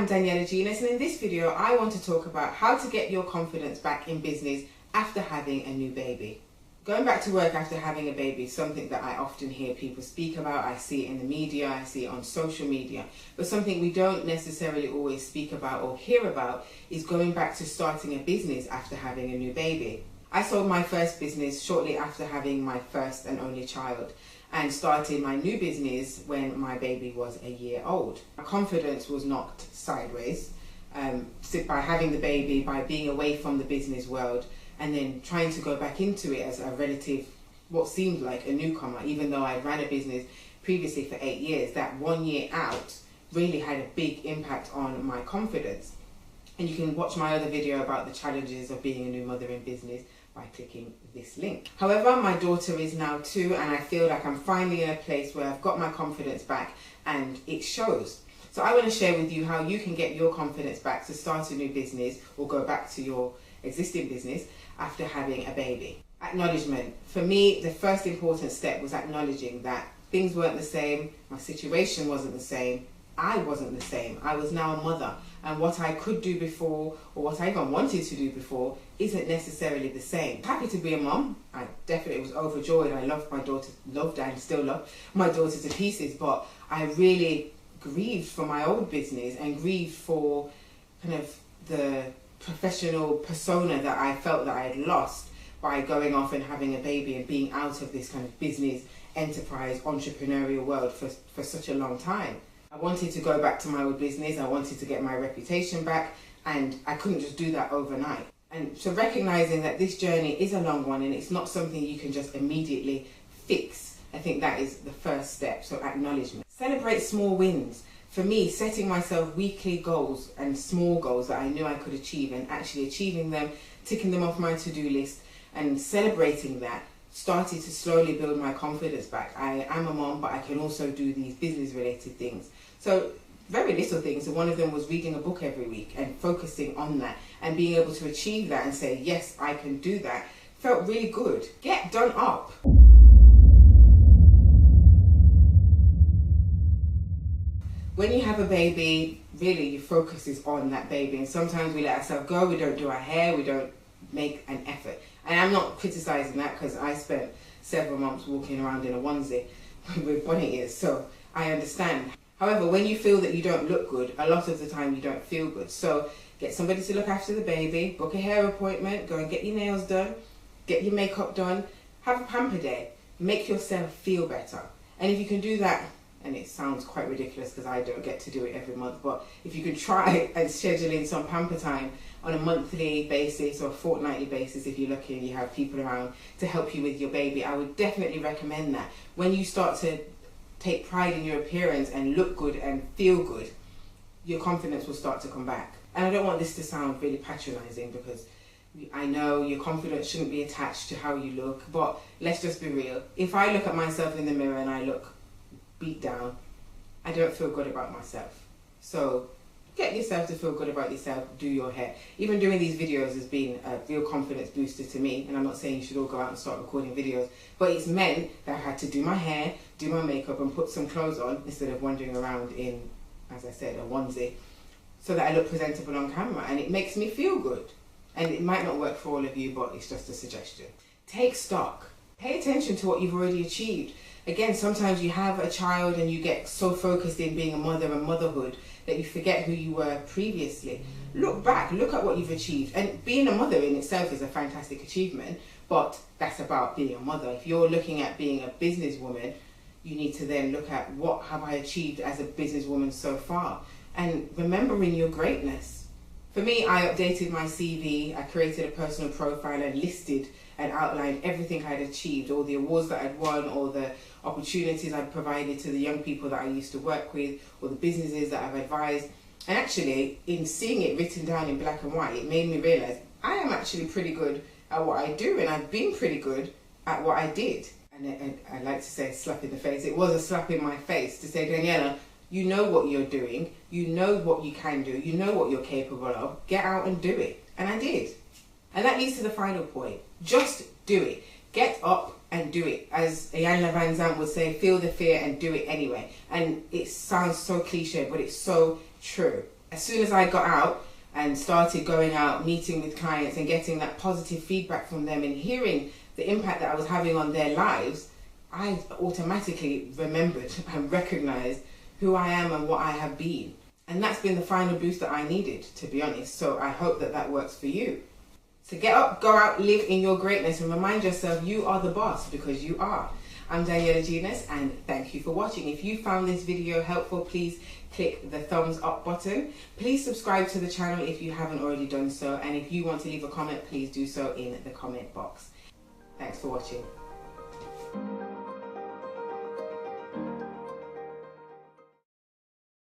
I'm Daniela Genus, and in this video I want to talk about how to get your confidence back in business after having a new baby. Going back to work after having a baby is something that I often hear people speak about. I see it in the media, I see it on social media, but something we don't necessarily always speak about or hear about is going back to starting a business after having a new baby. I sold my first business shortly after having my first and only child, and started my new business when my baby was a year old. My confidence was knocked sideways by having the baby, by being away from the business world, and then trying to go back into it as a relative, what seemed like a newcomer, even though I ran a business previously for 8 years. That 1 year out really had a big impact on my confidence. And you can watch my other video about the challenges of being a new mother in business by clicking this link. However, my daughter is now 2, and I feel like I'm finally in a place where I've got my confidence back and it shows. So I want to share with you how you can get your confidence back to start a new business or go back to your existing business after having a baby. Acknowledgement. For me, the first important step was acknowledging that things weren't the same, my situation wasn't the same, I wasn't the same. I was now a mother, and what I could do before, or what I even wanted to do before, isn't necessarily the same. Happy to be a mom. I definitely was overjoyed. I loved my daughter, loved and still love my daughter to pieces, but I really grieved for my old business and grieved for kind of the professional persona that I felt that I had lost by going off and having a baby and being out of this kind of business, enterprise, entrepreneurial world for such a long time. I wanted to go back to my old business, I wanted to get my reputation back, and I couldn't just do that overnight. And so recognizing that this journey is a long one and it's not something you can just immediately fix, I think that is the first step. So acknowledgement. Celebrate small wins. For me, setting myself weekly goals and small goals that I knew I could achieve, and actually achieving them, ticking them off my to-do list and celebrating that, started to slowly build my confidence back. I am a mom, but I can also do these business related things. So very little things, and one of them was reading a book every week and focusing on that and being able to achieve that and say, yes, I can do that, felt really good. Get done up. When you have a baby, really your focus is on that baby, and sometimes we let ourselves go, we don't do our hair, we don't make an effort. And I'm not criticising that, because I spent several months walking around in a onesie with bunny ears, so I understand. However, when you feel that you don't look good, a lot of the time you don't feel good. So get somebody to look after the baby, book a hair appointment, go and get your nails done, get your makeup done, have a pamper day, make yourself feel better. And if you can do that, and it sounds quite ridiculous because I don't get to do it every month, but if you can try and schedule in some pamper time on a monthly basis or a fortnightly basis, if you're lucky and you have people around to help you with your baby, I would definitely recommend that. When you start to take pride in your appearance and look good and feel good, your confidence will start to come back. And I don't want this to sound really patronizing, because I know your confidence shouldn't be attached to how you look, but let's just be real. If I look at myself in the mirror and I look beat down, I don't feel good about myself. So get yourself to feel good about yourself, do your hair. Even doing these videos has been a real confidence booster to me, and I'm not saying you should all go out and start recording videos, but it's meant that I had to do my hair, do my makeup and put some clothes on instead of wandering around in, as I said, a onesie, so that I look presentable on camera, and it makes me feel good. And it might not work for all of you, but it's just a suggestion. Take stock. Pay attention to what you've already achieved. Again, sometimes you have a child and you get so focused in being a mother and motherhood that you forget who you were previously. Look back, look at what you've achieved. And being a mother in itself is a fantastic achievement, but that's about being a mother. If you're looking at being a businesswoman, you need to then look at what have I achieved as a businesswoman so far, and remembering your greatness. For me, I updated my CV, I created a personal profile and listed and outlined everything I'd achieved, all the awards that I'd won, all the opportunities I'd provided to the young people that I used to work with, or the businesses that I've advised. And actually, in seeing it written down in black and white, it made me realise I am actually pretty good at what I do, and I've been pretty good at what I did. And I like to say slap in the face. It was a slap in my face to say, Daniela, you know what you're doing, you know what you can do, you know what you're capable of, get out and do it. And I did. And that leads to the final point. Just do it. Get up and do it. As Iyanla Vanzant would say, feel the fear and do it anyway. And it sounds so cliche, but it's so true. As soon as I got out and started going out, meeting with clients and getting that positive feedback from them and hearing the impact that I was having on their lives, I automatically remembered and recognized who I am and what I have been. And that's been the final boost that I needed, to be honest. So I hope that that works for you. So get up, go out, live in your greatness, and remind yourself you are the boss, because you are. I'm Daniela Genius, and thank you for watching. If you found this video helpful, please click the thumbs up button. Please subscribe to the channel if you haven't already done so. And if you want to leave a comment, please do so in the comment box. Thanks for watching.